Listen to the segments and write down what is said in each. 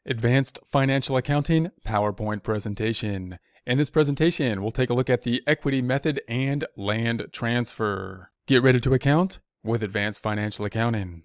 Advanced Financial Accounting PowerPoint presentation. In this presentation, we'll take a look at the equity method and land transfer. Get ready to account with Advanced Financial Accounting.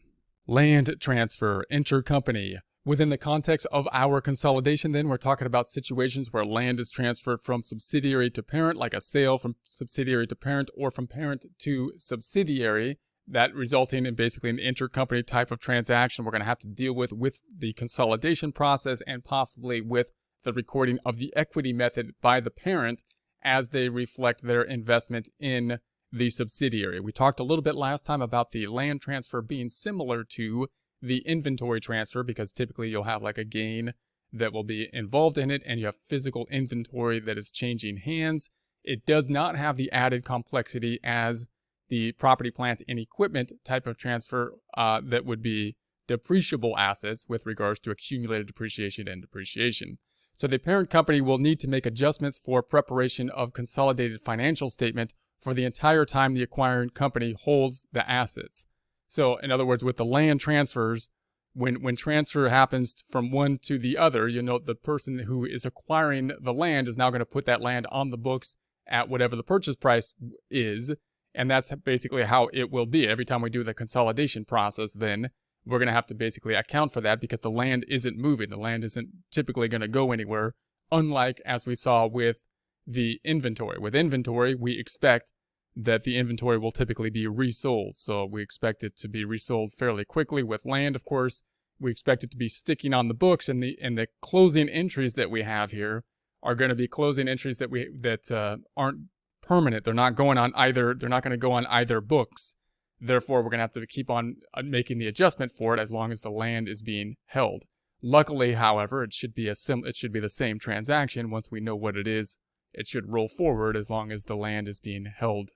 Land transfer, intercompany. Within the context of our consolidation, then, we're talking about situations where land is transferred from subsidiary to parent, like a sale from subsidiary to parent or from parent to subsidiary. That resulting in basically an intercompany type of transaction we're going to have to deal with the consolidation process and possibly with the recording of the equity method by the parent as they reflect their investment in the subsidiary. We talked a little bit last time about the land transfer being similar to the inventory transfer because typically you'll have like a gain that will be involved in it and you have physical inventory that is changing hands. It does not have the added complexity as the property, plant, and equipment type of transfer that would be depreciable assets with regards to accumulated depreciation and depreciation. So the parent company will need to make adjustments for preparation of consolidated financial statement for the entire time the acquiring company holds the assets. So in other words, with the land transfers, when transfer happens from one to the other, you know, the person who is acquiring the land is now going to put that land on the books at whatever the purchase price is. And that's basically how it will be. Every time we do the consolidation process, then we're going to have to basically account for that because the land isn't moving. The land isn't typically going to go anywhere, unlike as we saw with the inventory. With inventory, we expect that the inventory will typically be resold. So we expect it to be resold fairly quickly. With land, of course, we expect it to be sticking on the books, and the closing entries that we have here are going to be closing entries that aren't permanent. They're not going on either. They're not going to go on either books. Therefore, we're going to have to keep on making the adjustment for it as long as the land is being held. Luckily, however, it should be the same transaction. Once we know what it is, it should roll forward as long as the land is being held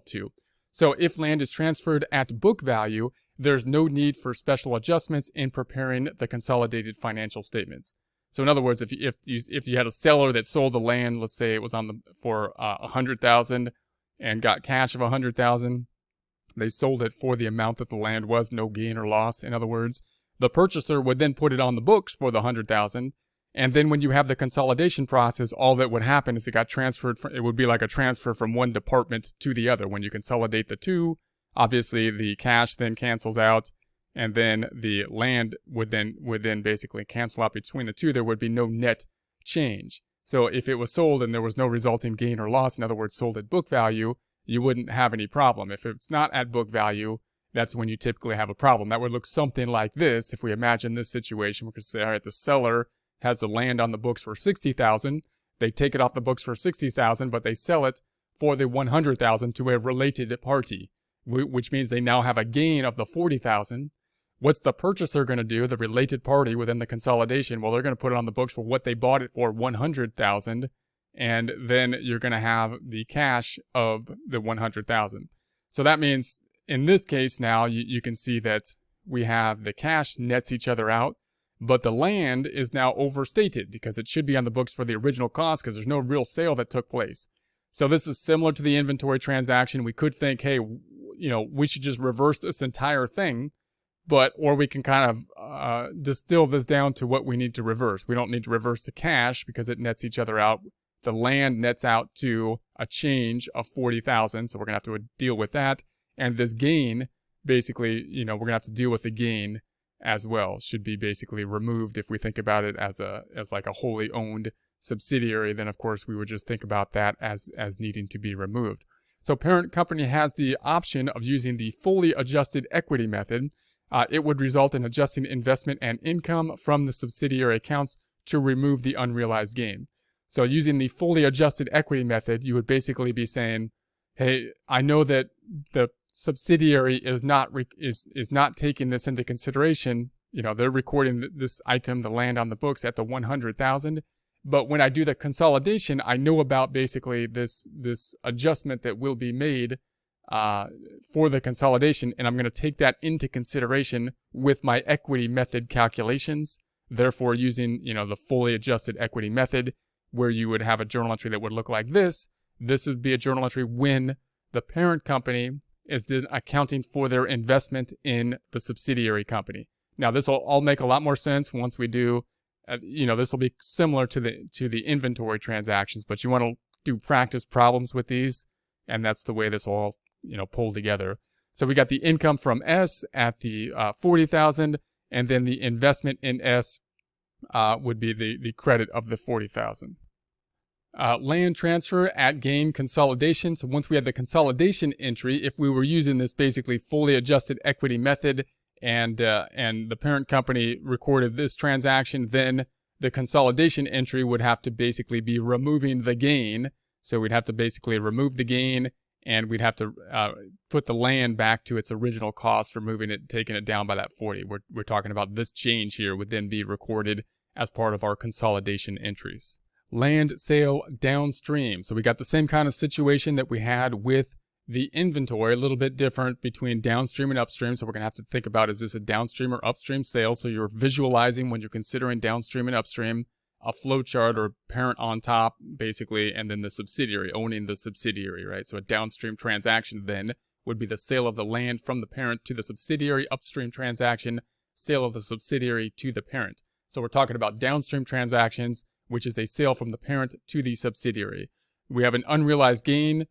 to. So, if land is transferred at book value, there's no need for special adjustments in preparing the consolidated financial statements. So in other words, if you had a seller that sold the land, let's say it was for $100,000 and got cash of $100,000, they sold it for the amount that the land was, no gain or loss. In other words, the purchaser would then put it on the books for the $100,000, and then when you have the consolidation process, all that would happen is it got transferred. It would be like a transfer from one department to the other. When you consolidate the two, obviously the cash then cancels out. And then the land would then basically cancel out between the two. There would be no net change. So if it was sold and there was no resulting gain or loss, in other words, sold at book value, you wouldn't have any problem. If it's not at book value, that's when you typically have a problem. That would look something like this. If we imagine this situation, we could say, all right, the seller has the land on the books for $60,000. They take it off the books for $60,000, but they sell it for the $100,000 to a related party, which means they now have a gain of the $40,000. What's the purchaser going to do, the related party within the consolidation? Well, they're going to put it on the books for what they bought it for, $100,000, and then you're going to have the cash of the $100,000. So that means in this case now you can see that we have the cash nets each other out, but the land is now overstated because it should be on the books for the original cost because there's no real sale that took place. So this is similar to the inventory transaction. We could think, hey, we should just reverse this entire thing. Or we can kind of distill this down to what we need to reverse. We don't need to reverse the cash because it nets each other out. The land nets out to a change of $40,000, so we're going to have to deal with that. And this gain, basically, we're going to have to deal with the gain as well. Should be basically removed if we think about it as like a wholly owned subsidiary. Then, of course, we would just think about that as needing to be removed. So parent company has the option of using the fully adjusted equity method. It would result in adjusting investment and income from the subsidiary accounts to remove the unrealized gain. So using the fully adjusted equity method, you would basically be saying, hey, I know that the subsidiary is not taking this into consideration. They're recording this item, the land on the books, at the $100,000. But when I do the consolidation, I know about basically this adjustment that will be made for the consolidation, and I'm going to take that into consideration with my equity method calculations. Therefore, using the fully adjusted equity method, where you would have a journal entry that would look like this. This would be a journal entry when the parent company is then accounting for their investment in the subsidiary company. Now, this will all make a lot more sense once we do this will be similar to the inventory transactions, but you want to do practice problems with these, and that's the way this all pulled together. So we got the income from S at the 40,000, and then the investment in S would be the credit of the 40,000. Land transfer at gain consolidation. So once we had the consolidation entry, if we were using this basically fully adjusted equity method, and the parent company recorded this transaction, then the consolidation entry would have to basically be removing the gain. So we'd have to basically remove the gain, and we'd have to put the land back to its original cost for moving it, taking it down by that 40. We're talking about this change here would then be recorded as part of our consolidation entries. Land sale downstream. So we got the same kind of situation that we had with the inventory, a little bit different between downstream and upstream. So we're going to have to think about, is this a downstream or upstream sale? So you're visualizing when you're considering downstream and upstream, a flow chart or parent on top, basically, and then the subsidiary, owning the subsidiary, right? So a downstream transaction then would be the sale of the land from the parent to the subsidiary. Upstream transaction, sale of the subsidiary to the parent. So we're talking about downstream transactions, which is a sale from the parent to the subsidiary. We have an unrealized gain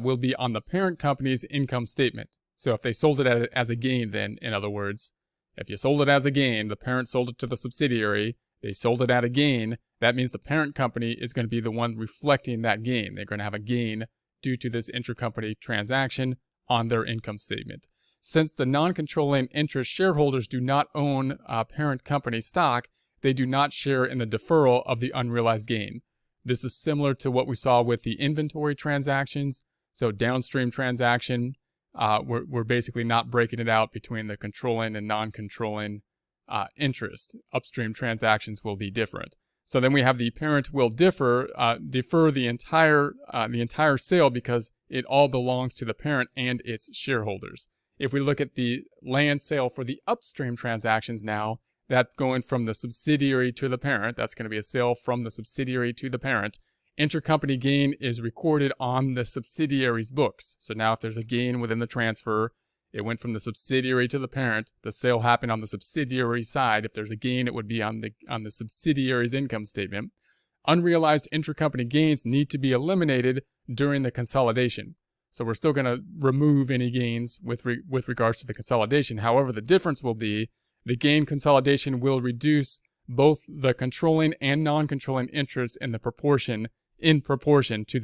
will be on the parent company's income statement. So if they sold it as a gain, then, in other words, if you sold it as a gain, the parent sold it to the subsidiary, they sold it at a gain, that means the parent company is going to be the one reflecting that gain. They're going to have a gain due to this intercompany transaction on their income statement. Since the non-controlling interest shareholders do not own parent company stock, they do not share in the deferral of the unrealized gain. This is similar to what we saw with the inventory transactions. So downstream transaction, we're basically not breaking it out between the controlling and non-controlling interest. Upstream transactions will be different. So then we have the parent will defer the entire sale because it all belongs to the parent and its shareholders. If we look at the land sale for the upstream transactions now, that going from the subsidiary to the parent, that's going to be a sale from the subsidiary to the parent. Intercompany gain is recorded on the subsidiary's books. So now if there's a gain within the transfer, it went from the subsidiary to the parent. The sale happened on the subsidiary side. If there's a gain, it would be on the subsidiary's income statement. Unrealized intercompany gains need to be eliminated during the consolidation. So we're still going to remove any gains with regards to the consolidation. However, the difference will be the gain consolidation will reduce both the controlling and non-controlling interest in proportion to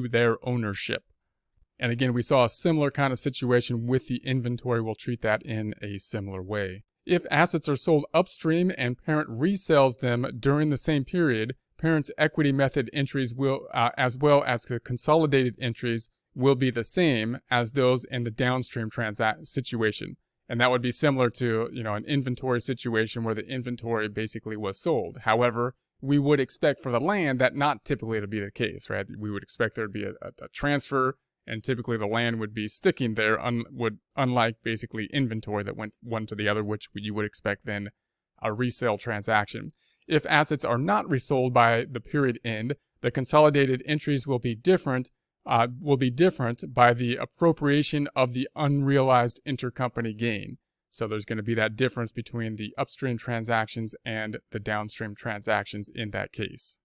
their ownership. And again, we saw a similar kind of situation with the inventory. We'll treat that in a similar way. If assets are sold upstream and parent resells them during the same period, parent's equity method entries will, as well as the consolidated entries, will be the same as those in the downstream situation. And that would be similar to, an inventory situation where the inventory basically was sold. However, we would expect for the land that not typically to be the case, right? We would expect there to be a transfer, and typically the land would be sticking there, unlike basically inventory that went one to the other, which you would expect then a resale transaction. If assets are not resold by the period end, the consolidated entries will be different by the appropriation of the unrealized intercompany gain. So there's going to be that difference between the upstream transactions and the downstream transactions in that case.